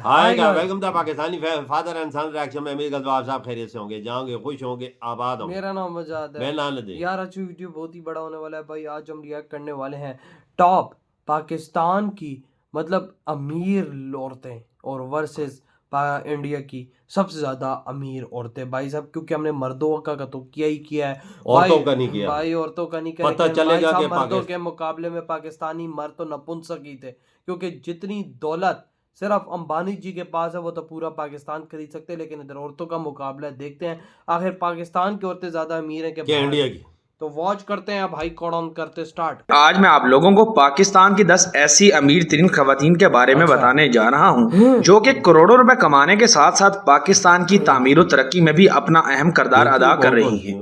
हाय का welcome the Pakistani father and son reaction में अमीर गजवाब साहब खैरियत से होंगे, जाओगे, खुश होंगे, आबाद होंगे। मेरा नाम आजाद है। मैं नान दे यार आज वीडियो बहुत ही बड़ा होने वाला है भाई। आज हम रिएक्ट करने वाले हैं टॉप पाकिस्तान की मतलब अमीर औरतें और वर्सेस इंडिया की सबसे ज्यादा अमीर औरतें भाई साहब, क्योंकि हमने मर्दों का तो किया ही किया है औरतों का नहीं किया। भाई औरतों का नहीं किया, पता लेकिन भाई चलेगा साहब कि मर्दों के मुकाबले में पाकिस्तानी मर्द तो नपुंसक ही थे, क्योंकि जितनी दौलत सिर्फ अंबानी जी के पास है वो तो पूरा पाकिस्तान खरीद सकते हैं, लेकिन इधर औरतों का मुकाबला है। देखते हैं आखिर पाकिस्तान की औरतें ज्यादा अमीर हैं कि इंडिया की। तो वॉच करते हैं भाई, कौन करते स्टार्ट। आज मैं आप लोगों को पाकिस्तान की 10 ऐसी अमीर तरीन खवातीन के बारे में बताने जा रहा हूँ जो कि करोड़ों रुपए कमाने के साथ साथ पाकिस्तान की तामीर और तरक्की में भी अपना अहम किरदार अदा कर रही हैं।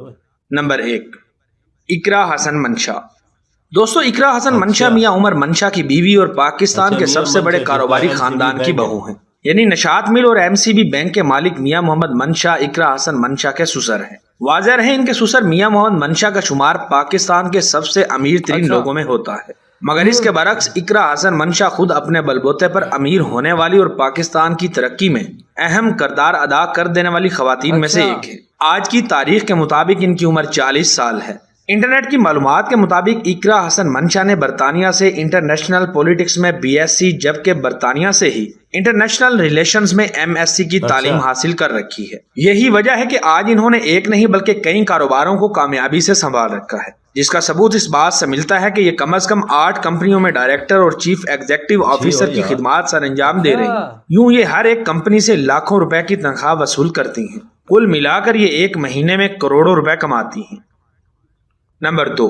नंबर 1, इकरा हसन मंशा। दोस्तों, इकरा हसन मंशा मियां उमर मंशा की बीवी और पाकिस्तान के सबसे बड़े कारोबारी खानदान की बहू हैं। यानी नशात मिल और एमसीबी बैंक के मालिक मियां मोहम्मद मंशा इकरा हसन मंशा के सुसर हैं। वाज़ेह रहे इनके सुसर मियां मोहम्मद मंशा का शुमार पाकिस्तान के सबसे अमीर तरीन लोगों में होता है, मगर इसके बरक्स इकरा हसन मंशा खुद अपने बलबूते पर अमीर होने वाली और पाकिस्तान की तरक्की में अहम किरदार अदा कर देने वाली खवातीन में से एक है। आज की तारीख के मुताबिक इनकी उम्र 40 साल है। इंटरनेट की मालूमात के मुताबिक इकरा हसन मंशा ने बरतानिया से इंटरनेशनल पॉलिटिक्स में बीएससी, जबकि बरतानिया से ही इंटरनेशनल रिलेशंस में एमएससी की तालीम हासिल कर रखी है। यही वजह है कि आज इन्होंने एक नहीं बल्कि कई कारोबारों को कामयाबी से संभाल रखा है, जिसका सबूत इस बात से मिलता है कि ये कम से कम 8 कंपनियों में डायरेक्टर और चीफ एग्जीक्यूटिव ऑफिसर की खिदमत सर अंजाम दे रही हैं। यूं ये हर एक कंपनी से लाखों रुपए की तनख्वाह वसूल करती हैं। कुल मिलाकर ये एक महीने में करोड़ों रुपए कमाती हैं। नंबर 2,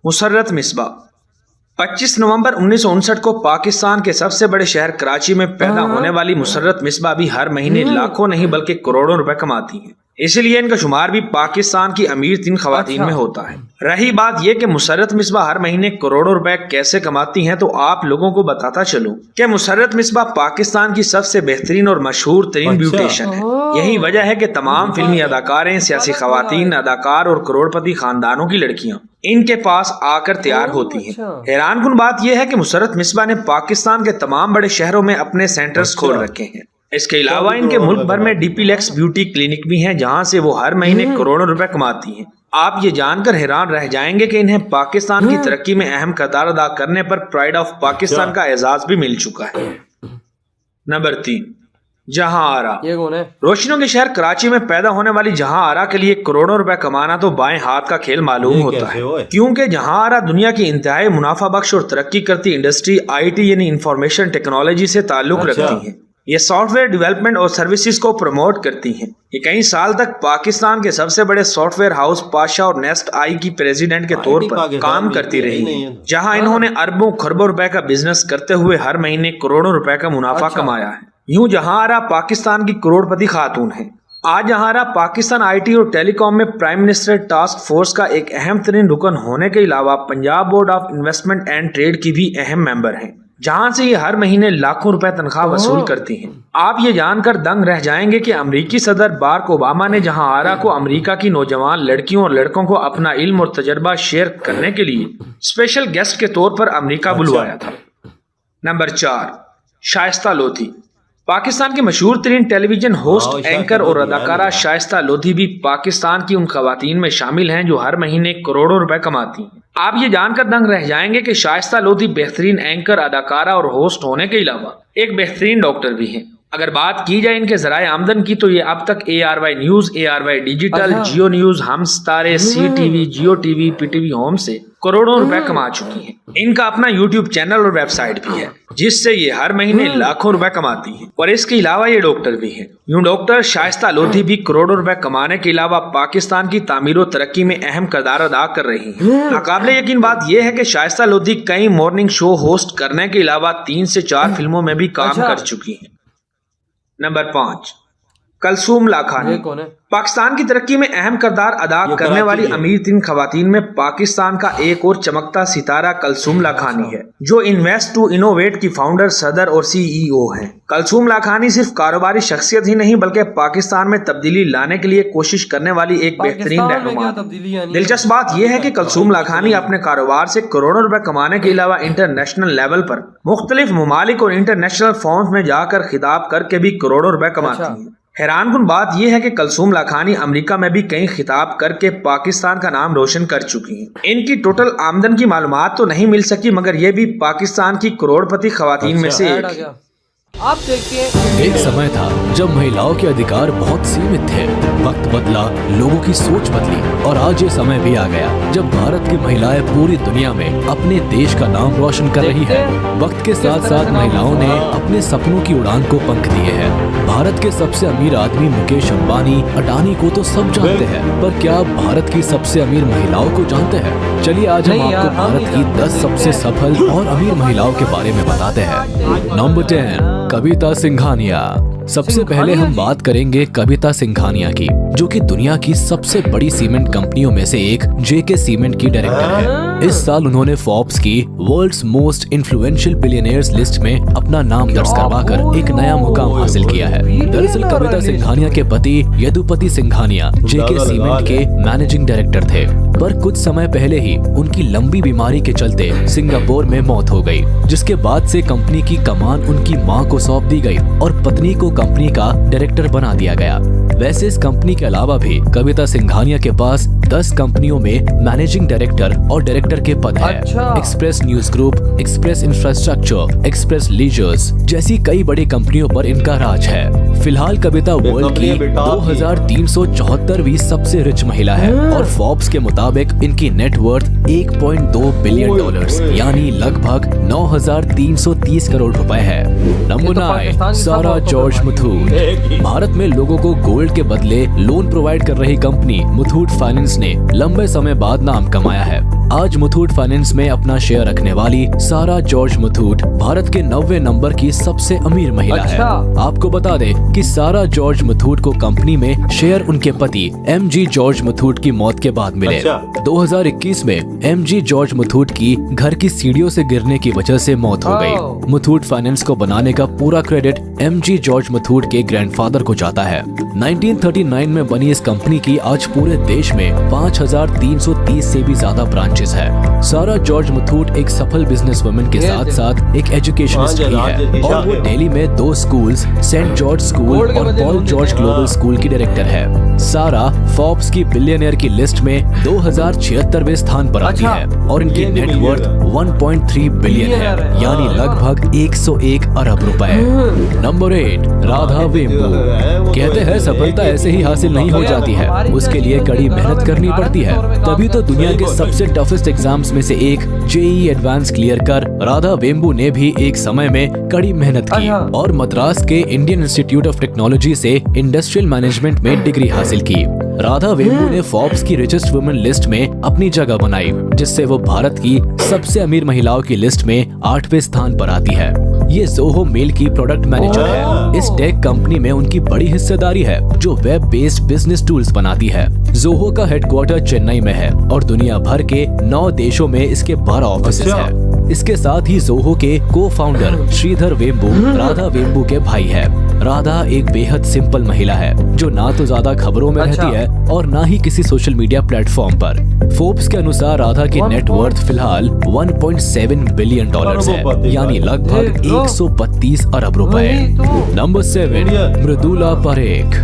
मुसर्रत मिसबा। 25 नवंबर 1959 को पाकिस्तान के सबसे बड़े शहर कराची में पैदा होने वाली मुसर्रत मिसबा भी हर महीने लाखों नहीं बल्कि करोड़ों रुपए कमाती हैं। इसलिए इनका शुमार भी पाकिस्तान की अमीर 3 खवातीन में होता है। रही बात यह कि मुसर्रत मिसबा हर महीने करोड़ों रुपए कैसे कमाती हैं, तो आप लोगों को बताता चलूं कि मुसर्रत मिसबा पाकिस्तान की सबसे बेहतरीन और मशहूर तरीन ब्यूटिशियन है। यही वजह है कि तमाम फिल्मी अदाकारें, सियासी खवातीन, अदाकार और करोड़पति खानदानों की लड़कियां इनके पास आकर तैयार होती हैं। हैरानकुन बात यह है कि मुसर्रत मिसबा ने पाकिस्तान के तमाम बड़े शहरों में अपने सेंटर्स खोल रखे हैं। इसके अलावा इनके मुल्क भर में डीपीलेक्स ब्यूटी क्लिनिक भी हैं, जहां से वो हर महीने करोड़ों रुपए कमाती हैं। आप ये जानकर हैरान रह जाएंगे कि इन्हें पाकिस्तान की तरक्की में अहम किरदार अदा करने पर प्राइड ऑफ पाकिस्तान का एजाज भी मिल चुका है। नंबर 3, जहां आरा। ये कौन है? रोशनियों के शहर कराची में पैदा होने वाली जहां आरा के लिए करोड़ों रुपए कमाना तो बाएं हाथ का खेल मालूम होता है, क्योंकि जहां आरा दुनिया की इंतहाई मुनाफा बख्श और तरक्की करती इंडस्ट्री आईटी यानी इंफॉर्मेशन टेक्नोलॉजी से ताल्लुक रखती है। ये सॉफ्टवेयर डेवलपमेंट और सर्विसेज को प्रमोट करती हैं। ये कई साल तक पाकिस्तान के सबसे बड़े सॉफ्टवेयर हाउस पाशा और नेस्ट आई की प्रेसिडेंट के तौर पर काम करती रही हैं, जहां इन्होंने अरबों खरबों रुपए का बिजनेस करते हुए हर महीने करोड़ों रुपए का मुनाफा कमाया है। यूं जहां आरा पाकिस्तान की करोड़पति खातून है। आज जहां आरा पाकिस्तान आईटी और टेलीकॉम में प्राइम मिनिस्टर टास्क फोर्स का एक अहम तरीन रुकन होने के अलावा Punjab board of investment and trade की भी अहम मेंबर हैं, जहां से ये हर महीने लाखों रुपए तनख्वाह वसूल करती हैं। आप ये जानकर दंग रह जाएंगे कि अमेरिकी सदर बाराक ओबामा ने जहां आरा को अमेरिका की नौजवान लड़कियों और लड़कों को अपना इल्म और तजर्बा शेयर करने के लिए स्पेशल गेस्ट के तौर पर अमेरिका बुलवाया था। नंबर 4, शाइस्ता लोधी। पाकिस्तान की मशहूर तरीन टेलीविजन होस्ट, एंकर और अदाकारा शाइस्ता लोधी भी पाकिस्तान की उन खवातीन में शामिल हैं जो हर महीने करोड़ों रुपए कमाती हैं। आप ये जानकर दंग रह जाएंगे कि शाइस्ता लोधी बेहतरीन एंकर, अदाकारा और होस्ट होने के अलावा एक बेहतरीन डॉक्टर भी हैं। अगर बात की जाए इनके जराए आमदन की, तो ये अब तक ARY न्यूज, ARY डिजिटल, जियो न्यूज, हम सितारे, CTV, जियो टीवी, PTV होम से करोड़ों रुपए कमा चुकी हैं। इनका अपना YouTube चैनल और वेबसाइट भी है, जिससे ये हर महीने लाखों रुपए कमाती हैं। और इसके अलावा ये डॉक्टर भी हैं। यूं डॉक्टर शाइस्ता लोधी भी करोड़ों रुपए कमाने के अलावा पाकिस्तान की तामीर और तरक्की में अहम किरदार अदा कर रही हैं। नाकाबिले यकीन बात यह है कि शाइस्ता लोधी कई मॉर्निंग शो होस्ट करने के अलावा 3 से 4 फिल्मों में भी काम कर चुकी हैं। नंबर 5, कलसूम लाखानी। ये कौन है? पाकिस्तान की तरक्की में अहम किरदार अदा ये करने कराची वाली है। अमीर 3 खवातीन में पाकिस्तान का एक और चमकता सितारा कलसूम लाखानी है, जो इन्वेस्ट टू इनोवेट की फाउंडर, सदर और CEO हैं। कलसूम लाखानी सिर्फ कारोबारी शख्सियत ही नहीं बल्कि पाकिस्तान में तब्दीली लाने के लिए कोशिश करने वाली एक बेहतरीन पाकिस्तान में रहनुमा क्या तब्दीली आनी है? दिलचस्प बात यह है कि कलसूम लाखानी अपने कारोबार से करोड़ों रुपए कमाने के अलावा इंटरनेशनल लेवल पर मुख्तलिफ ममालिक और इंटरनेशनल फॉर्म्स में जाकर खिताब करके भी करोड़ों रुपए कमाती अच्छा। हैं। हैरानकुन बात यह है कि कलसूम लाखानी अमेरिका में भी कई खिताब करके पाकिस्तान का नाम रोशन कर चुकी हैं। इनकी टोटल आमदन की मालूमात तो नहीं मिल सकी, मगर ये भी पाकिस्तान की करोड़पति खवातीन में से ऐड एक आ है। गया। आप देखते हैं एक समय था जब महिलाओं के अधिकार बहुत सीमित थे। वक्त बदला, लोगों की सोच बदली और आज ये समय भी आ गया जब भारत की महिलाएं पूरी दुनिया में अपने देश का नाम रोशन कर रही हैं। वक्त के साथ साथ महिलाओं ने अपने सपनों की उड़ान को पंख दिए हैं। भारत के सबसे अमीर आदमी मुकेश अंबानी, अडानी को तो सब जानते हैं, पर क्या आप भारत की सबसे अमीर महिलाओं को जानते हैं? चलिए आज हम नहीं यार, आपको हम भारत नहीं की 10 जानते। सबसे सफल और अमीर महिलाओं के बारे में बताते हैं। नंबर 10, कविता सिंघानिया। सबसे पहले हम बात करेंगे कविता सिंघानिया की, जो कि दुनिया की सबसे बड़ी सीमेंट कंपनियों में से एक JK सीमेंट की डायरेक्टर है। इस साल उन्होंने फोर्ब्स की world's most influential billionaires list में अपना नाम दर्ज करवाकर एक नया मुकाम हासिल किया है। दरअसल कविता सिंघानिया के पति यदुपति सिंघानिया JK सीमेंट के मैनेजिंग डायरेक्टर थे, पर कुछ समय पहले ही उनकी लंबी बीमारी के चलते सिंगापुर में मौत हो गई, जिसके बाद से कंपनी की कमान उनकी मां को सौंप दी गई और पत्नी को कंपनी का डायरेक्टर बना दिया गया। वैसे इस कंपनी के अलावा भी कविता सिंघानिया के पास 10 कंपनियों में मैनेजिंग डायरेक्टर और डायरेक्टर के पद हैं। अच्छा। Express news group, express infrastructure, express lizards जैसी कई बड़ी कंपनियों पर इनका राज है। फिलहाल कविता वर्ल्ड की 2374वीं सबसे रिच महिला है और फोर्ब्स के मुताबिक इनकी नेटवर्थ 1.2 बिलियन डॉलर्स यानी लगभग 9,330 करोड़ रुपए है। नंबर तो 9, पाकिस्तान की सारा सब जॉर्ज मुथूट। भारत में लोगों को गोल्ड के बदले लोन प्रोवाइड कर रही कंपनी मुथूट फाइनेंस ने लंबे समय बाद नाम कमाया है। आज मुथूट फाइनेंस में अपना शेयर रखने वाली सारा जॉर्ज मुथूट भारत के 90वें नंबर की सबसे अमीर महिला अच्छा। है। आपको बता दें कि सारा जॉर्ज मुथूट को कंपनी में शेयर उनके पति MG जॉर्ज मुथूट की मौत के बाद मिले। अच्छा। 2021 में MG जॉर्ज मुथूट की घर की सीढ़ियों से गिरने की वजह से मौत हो गई। मुथूट फाइनेंस को बनाने का पूरा क्रेडिट MG जॉर्ज मुथूट के ग्रैंडफादर को जाता है। 1939 में बनी इस कंपनी की आज पूरे देश में 5,330 से भी ज्यादा ब्रांचेस है। सारा जॉर्ज मुथूट एक सफल बिजनेस वुमन के साथ साथ एक एजुकेशनिस्ट भी है और वो दिल्ली में 2 स्कूल्स, सेंट जॉर्ज स्कूल और पॉल जॉर्ज ग्लोबल स्कूल की डायरेक्टर है। सारा फोर्ब्स की बिलियनियर की लिस्ट में 2076वें स्थान पर आती है और इनकी नेटवर्थ 1.3 बिलियन है यानी लगभग 101 अरब रुपए। नंबर 8, राधा वेम्बू। कहते हैं सफलता ऐसे ही हासिल नहीं हो जाती है, उसके लिए कड़ी मेहनत करनी पड़ती है। तभी तो दुनिया के सबसे टफेस्ट एग्जाम्स में से एक JEE एडवांस क्लियर कर राधा वेम्बू ने भी एक समय में कड़ी मेहनत की और मद्रास के इंडियन इंस्टीट्यूट ऑफ टेक्नोलॉजी से इंडस्ट्रियल मैनेजमेंट में डिग्री हासिल की। राधा वेम्बू ने फोर्ब्स की रिचेस्ट वुमेन लिस्ट में अपनी जगह बनाई, जिससे वो भारत की सबसे अमीर महिलाओं की लिस्ट में 8वें स्थान पर आती है। ये जोहो मेल की प्रोडक्ट मैनेजर है। इस टेक कंपनी में उनकी बड़ी हिस्सेदारी है जो वेब बेस्ड बिजनेस टूल्स बनाती है। जोहो का हेडक्वार्टर चेन्नई में है और दुनिया भर के 9 देशों में इसके 12 ऑफिसेज हैं। इसके साथ ही जोहो के को-फाउंडर श्रीधर वेम्बू राधा वेम्बू के भाई है। राधा एक बेहद सिंपल महिला है जो ना तो ज्यादा खबरों में रहती है और ना ही किसी सोशल मीडिया प्लेटफॉर्म पर। फोर्ब्स के अनुसार राधा की नेटवर्थ फिलहाल 1.7 बिलियन डॉलर्स है यानी लगभग 132 अरब रुपए। नंबर 7, मृदुला परेख।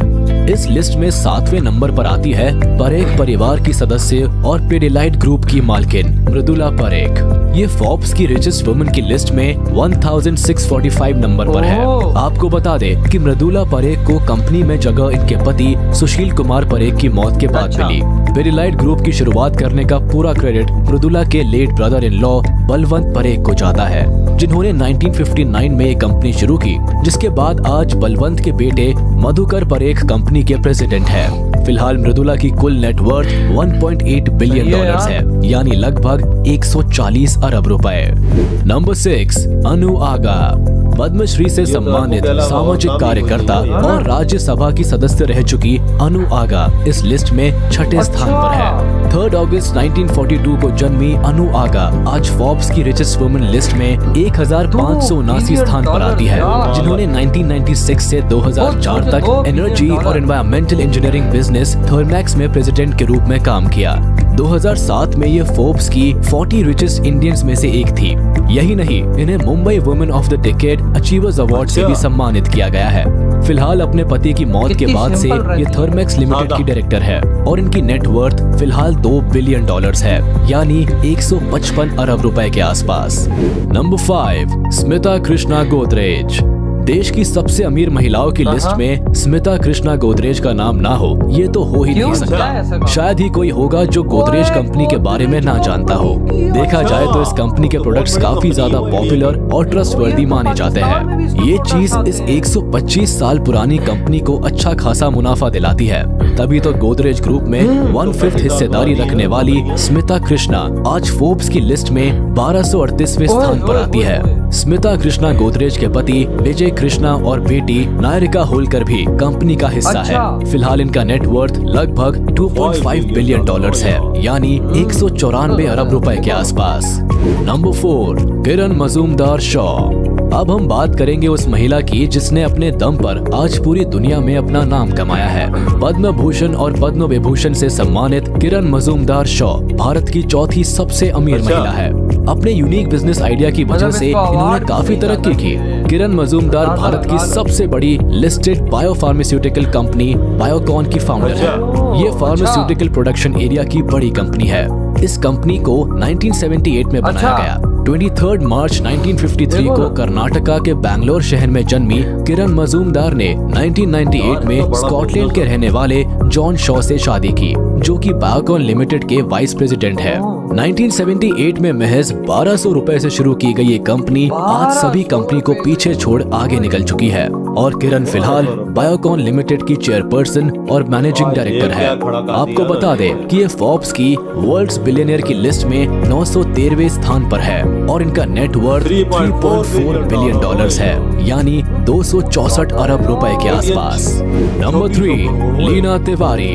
इस लिस्ट में 7वें नंबर पर आती है परेख परिवार की सदस्य और पिडिलाइट ग्रुप की मालकिन मृदुला परेख। ये फोर्ब्स की रिचेस्ट वुमेन की लिस्ट में 1645 नंबर पर है। आपको बता दें कि मृदुला परेख को कंपनी में जगह इनके पति सुशील कुमार परेख की मौत के बाद मिली। पिडिलाइट ग्रुप की शुरुआत करने का पूरा क्रेडिट मृदुला के late brother in law Balwant Parekh को जाता है, जिन्होंने 1959 में एक कंपनी शुरू की, जिसके बाद आज बलवंत के बेटे मधुकर परेख कंपनी के प्रेसिडेंट है। फिलहाल मृदुला की कुल नेटवर्थ 1.8 बिलियन डॉलर्स है यानी लगभग 140 अरब रुपए। नंबर 6, अनु आगा। पद्मश्री से सम्मानित सामाजिक कार्यकर्ता और राज्यसभा की सदस्य रह चुकी अनु आगा इस लिस्ट में छठे स्थान पर है। 3 अगस्त 1942 को जन्मी अनु आगा आज फोर्ब्स की रिचेस्ट वुमेन लिस्ट में 1579 स्थान पर आती है, जिन्होंने 1996 से 2004 तक एनर्जी और एनवायरमेंटल इंजीनियरिंग बिजनेस थर्मैक्स में प्रेसिडेंट के रूप में काम किया। 2007 में ये फोर्ब्स की 40 रिचेस्ट इंडियंस में से एक थी। यही नहीं, इन्हें Mumbai women of the decade achievers award से भी सम्मानित किया गया है। फिलहाल अपने पति की मौत के बाद से ये थर्मैक्स लिमिटेड की डायरेक्टर है और इनकी नेट वर्थ फिलहाल $2 बिलियन है, यानी 155 अरब रुपए के आसपास। नंबर 5, स्मिता कृष्णा गोदरेज। देश की सबसे अमीर महिलाओं की लिस्ट में स्मिता कृष्णा गोदरेज का नाम ना हो, ये तो हो ही नहीं सकता। शायद ही कोई होगा जो गोदरेज कंपनी के बारे में ना जानता हो। देखा जाए तो इस कंपनी के प्रोडक्ट्स काफी ज्यादा पॉपुलर और ट्रस्टवर्दी माने जाते हैं। ये चीज इस 125 साल पुरानी कंपनी को अच्छा खासा मुनाफा दिलाती है। तभी तो गोदरेज ग्रुप में 1/5 हिस्सेदारी रखने वाली स्मिता कृष्णा आज फोर्ब्स की लिस्ट में 1238वें स्थान पर आती है। स्मिता कृष्णा गोदरेज के पति विजय कृष्णा और बेटी नायरिका होलकर भी कंपनी का हिस्सा है। फिलहाल इनका नेट वर्थ लगभग $2.5 बिलियन है, यानी 194 अरब रुपए के आसपास। नंबर 4, किरण मजूमदार शॉ। अब हम बात करेंगे उस महिला की जिसने अपने दम पर आज पूरी दुनिया में अपना नाम कमाया है। पद्म भूषण और पद्म विभूषण से सम्मानित किरण मजूमदार शॉ भारत की चौथी सबसे अमीर महिला है। अपने यूनिक बिजनेस आइडिया की वजह से इन्होंने काफी तरक्की की। किरण मजूमदार भारत की सबसे बड़ी लिस्टेड बायोफार्मास्यूटिकल कंपनी बायोकॉन की फाउंडर है। ये फार्मास्यूटिकल प्रोडक्शन एरिया की बड़ी कंपनी है। इस कंपनी को 1978 में बनाया गया। 23 मार्च 1953 को कर्नाटका के बैंगलोर शहर में जन्मी किरण मजूमदार ने 1998 में स्कॉटलैंड के रहने वाले जॉन शॉ से शादी की, जो कि बायोकॉन लिमिटेड के वाइस प्रेसिडेंट है। 1978 में महज 1200 रुपए से शुरू की गई ये कंपनी आज सभी कंपनी को पीछे छोड़ आगे निकल चुकी है और किरण फिलहाल बायोकॉन लिमिटेड की चेयरपर्सन और मैनेजिंग डायरेक्टर है। आपको बता दें कि ये फोर्ब्स की वर्ल्ड्स बिलियनियर की लिस्ट में 913वें स्थान पर है और इनका नेट वर्थ $3.4 बिलियन है, यानी 264 अरब रुपए के आसपास। नंबर 3, लीना तिवारी।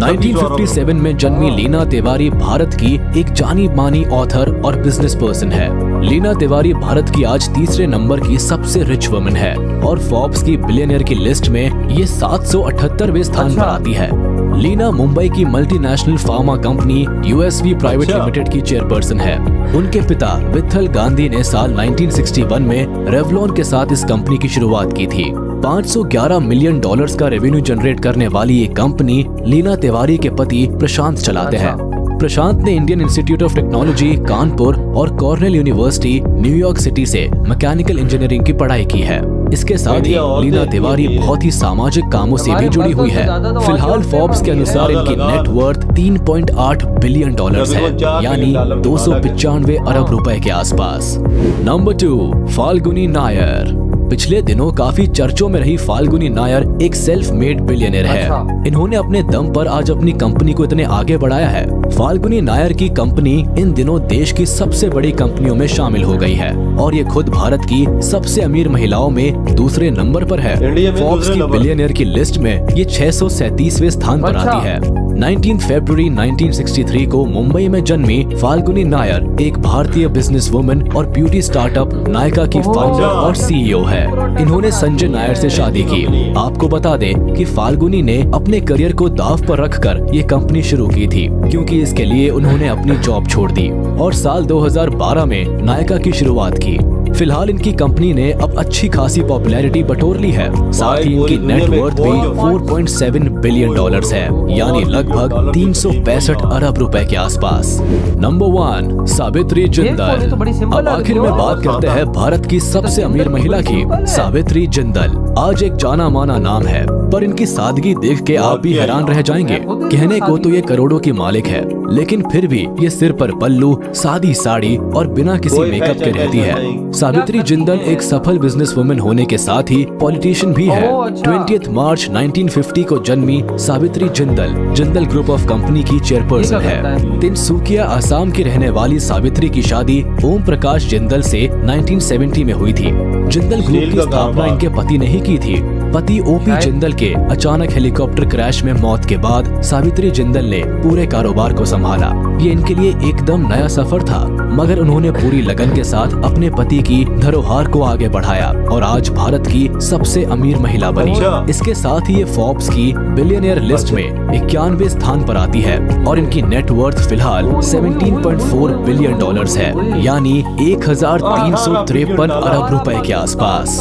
1957 में जन्मी लीना तिवारी भारत की एक जानी मानी ऑथर और बिजनेस पर्सन है। लीना तिवारी भारत की आज तीसरे नंबर की सबसे रिच वुमन है और फोर्ब्स की बिलियनियर की लिस्ट में ये 778वें स्थान पर आती है। लीना मुंबई की multinational pharma company USV private limited की चेयरपर्सन है। उनके पिता विठल गांधी ने साल 1961 में रेवलॉन के साथ इस कंपनी की शुरुआत की थी। $511 मिलियन का रेवेन्यू जनरेट करने वाली ये कंपनी लीना तिवारी के पति प्रशांत चलाते हैं। प्रशांत ने Indian institute of technology Kanpur और कॉर्नेल यूनिवर्सिटी न्यूयॉर्क सिटी से मैकेनिकल इंजीनियरिंग की पढ़ाई की है। इसके साथ ही लीना तिवारी बहुत ही सामाजिक कामों से भी जुड़ी हुई है। फिलहाल फोर्ब्स के अनुसार इनकी नेट वर्थ $3.8 बिलियन है, यानी 295 अरब रुपए के आसपास। नंबर 2, फाल्गुनी नायर। पिछले दिनों काफी चर्चों में रही फाल्गुनी नायर एक सेल्फ मेड बिलियनर है। इन्होंने अपने दम पर आज अपनी कंपनी को इतने आगे बढ़ाया है। फाल्गुनी नायर की कंपनी इन दिनों देश की सबसे बड़ी कंपनियों में शामिल हो गई है और ये खुद भारत की सबसे अमीर महिलाओं में दूसरे नंबर पर है। फोर्ब्स की बिलियनर की लिस्ट में ये 637वें स्थान पर आती है। 19 फरवरी 1963 को मुंबई में जन्मी फाल्गुनी नायर एक भारतीय बिजनेस वुमन और ब्यूटी स्टार्टअप नायका की फाउंडर और CEO है। इन्होंने संजय नायर से शादी की। आपको बता दें कि फाल्गुनी ने अपने करियर को दांव पर रखकर ये कंपनी शुरू की थी, क्योंकि इसके लिए उन्होंने अपनी जॉब छोड़ दी और साल 2012 में नायका की शुरुआत की। फिलहाल इनकी कंपनी ने अब अच्छी खासी पॉपुलैरिटी बटोर ली है। साथ ही इनकी नेट वर्थ भी $4.7 बिलियन है, यानी लगभग 365 अरब रुपए के आसपास। नंबर 1, सावित्री जिंदल। अब आखिर में बात करते हैं भारत की सबसे अमीर महिला की, सावित्री जिंदल। आज एक जाना माना नाम है, पर इनकी सादगी देख के आप भी हैरान रह जाएंगे। कहने को तो ये करोड़ों की मालिक है, लेकिन फिर भी ये सिर पर पल्लू, सादी साड़ी और बिना किसी कोई मेकअप के फैशन रहती है। नहीं। सावित्री जिंदल एक सफल बिजनेस वुमन होने के साथ ही पॉलिटिशियन भी है। ओह, अच्छा। 20 मार्च 1950 को जन्मी Savitri Jindal Jindal group of company की चेयरपर्सन ठीक है। है। तिनसुकिया असम की रहने वाली सावित्री की शादी ओम प्रकाश जिंदल से 1970 में हुई थी। जिंदल ग्रुप स्टील की का स्थापना कारोबार। इनके पति ने ही की थी। पति ओपी शायद- जिंदल के अचानक हेलीकॉप्टर क्रैश में मौत के बाद सावित्री जिंदल ने पूरे कारोबार को संभाला। ये इनके लिए एकदम नया सफर था, मगर उन्होंने पूरी लगन के साथ अपने पति की धरोहर को आगे बढ़ाया और आज भारत की सबसे अमीर महिला बनी। अच्छा। इसके साथ ही ये फोर्ब्स की बिलियनियर लिस्ट में 91वें स्थान पर आती है और इनकी नेटवर्थ फिलहाल 17.4 बिलियन डॉलर्स है, यानी 1353 अरब रुपए के आसपास।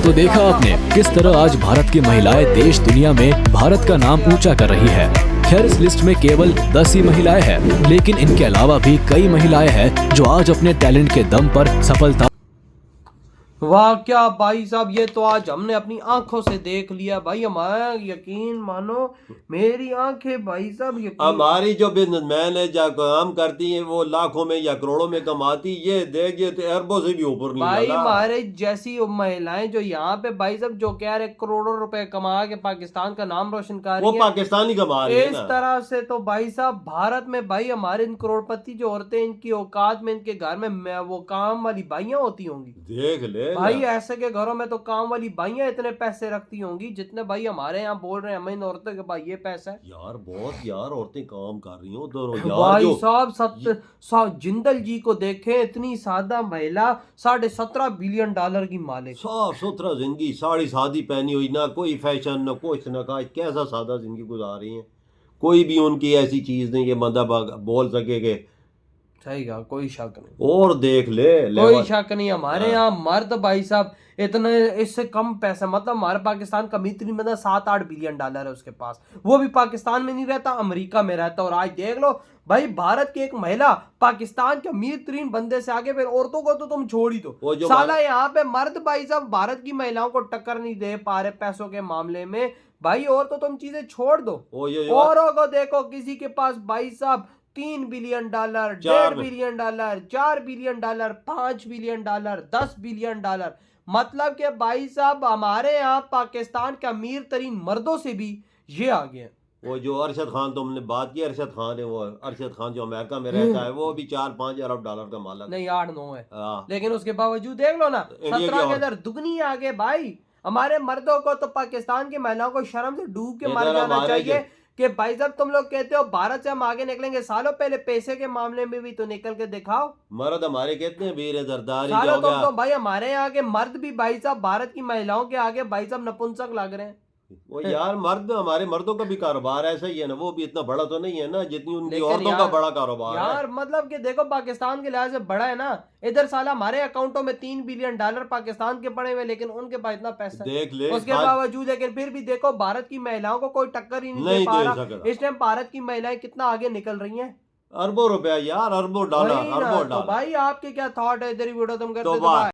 तो देखा आपने किस तरह आज भारत की महिलाएं देश दुनिया में भारत का नाम ऊंचा कर रही है। खैर इस लिस्ट में केवल 10 ही महिलाएं हैं, लेकिन इनके अलावा भी कई महिलाएं हैं जो आज अपने टैलेंट के दम पर सफलता। वाह क्या भाई साहब, ये तो आज हमने अपनी आंखों से देख लिया भाई। हमारा यकीन मानो, मेरी आंखें भाई साहब यकीन। हमारी जो बिजनेसमैन है जो काम करती हैं वो लाखों में या करोड़ों में कमाती, ये देख ये तो अरबों से भी ऊपर नहीं भाई वाला। हमारे जैसी महिलाएं जो यहाँ पे भाई साहब जो कह रहे करोड़ों रुपए कमा के पाकिस्तान का नाम रोशन कर वो रही है, पाकिस्तानी कमा रही है इस ना। तरह से तो भाई साहब भारत में भाई हमारे इन करोड़पति जो औरतें, इनकी औकात में, इनके घर में वो काम वाली बाइयां होती होंगी। देख ले भाई ना। ऐसे के घरों में तो काम वाली बाइयां इतने पैसे रखती होंगी जितने भाई हमारे यहाँ बोल रहे हैं हमें इन औरतों के भाई ये पैसा है। यार बहुत यार औरतें काम कर रही हो दोनों यार भाई जो साहब जिंदल जी को देखें, इतनी सादा महिला, 17.5 बिलियन डॉलर की मालिक। साफ सुथरा जिंदगी, साड़ी सादी पहनी हुई, ना कोई फैशन ना कुछ ना काज, कैसा सादा जिंदगी गुजार रही है। कोई भी उनकी ऐसी चीज नहीं कि बंदा बोल सके कि सही कहा, कोई शक नहीं, और देख ले कोई लेवल। शक नहीं। हमारे हाँ। यहाँ मर्द भाई साहब इतने, इससे कम पैसा, मतलब हमारे पाकिस्तान का मित्र मतलब 7-8 बिलियन डॉलर है उसके पास, वो भी पाकिस्तान में नहीं रहता, अमेरिका में रहता। और आज देख लो भाई भारत की एक महिला पाकिस्तान के अमीर तरीन बंदे से आगे, फिर औरतों को तो तुम छोड़ ही वो दो। जो साला यहाँ पे मर्द भाई साहब भारत की महिलाओं को टक्कर नहीं दे पा रहे पैसों के मामले में भाई। और तो तुम चीजें छोड़ दो, वो ये औरों को देखो, किसी के पास भाई साहब 3 billion dollar, 1.5 billion dollar, 4 billion dollar, 5 billion dollar, 10 billion dollar. मतलब कि भाई साहब हमारे यहाँ पाकिस्तान के अमीर तरीन मर्दों से भी ये आगे हैं। वो जो अरशद खान तुमने बात की, अरशद खान है, वो अरशद खान जो अमेरिका में रहता है वो भी 4-5 अरब डॉलर का मालिक है। नहीं 8-9 है, हाँ। लेकिन उसके बावजूद देख लो ना, इंडिया की 17 के और- अंदर दुगनी आगे भाई। हमारे मर्दों को तो पाकिस्तान की महिलाओं को शर्म से डूब के मर इधर जाना हमारे चाहिए जो- कि भाई साहब तुम लोग कहते हो भारत से हम आगे निकलेंगे, सालों पहले पैसे के मामले में भी तो निकल के दिखाओ। मर्द हमारे कितने वीर है, जरदारी सालों हो तुम गया। तो भाई हमारे यहाँ के मर्द भी भाई साहब भारत की महिलाओं के आगे भाई साहब नपुंसक लग रहे हैं। वो यार मर्द, हमारे मर्दों का भी कारोबार ऐसा ही है ना, वो भी इतना बड़ा तो नहीं है ना जितनी उनकी लेकिन औरतों का यार- बड़ा कारोबार है। यार मतलब कि देखो पाकिस्तान के लिहाज से बड़ा है ना, इधर साला हमारे अकाउंटों में 3 बिलियन डॉलर पाकिस्तान के पड़े हुए, लेकिन उनके पास इतना पैसा है। देख ले उसके आज बावजूद लेकिन फिर भी देखो भारत की महिलाओं को कोई टक्कर ही नहीं नहीं दे पा दे रहा। सकता। इस टाइम भारत की महिलाएं कितना आगे निकल रही हैं। अरबों रुपया यार, अरबों डॉलर, वही ना, अरबों तो डॉलर। भाई आपके क्या थॉट है, इधर ही वीडियो तुम करते तो तो बात- भाई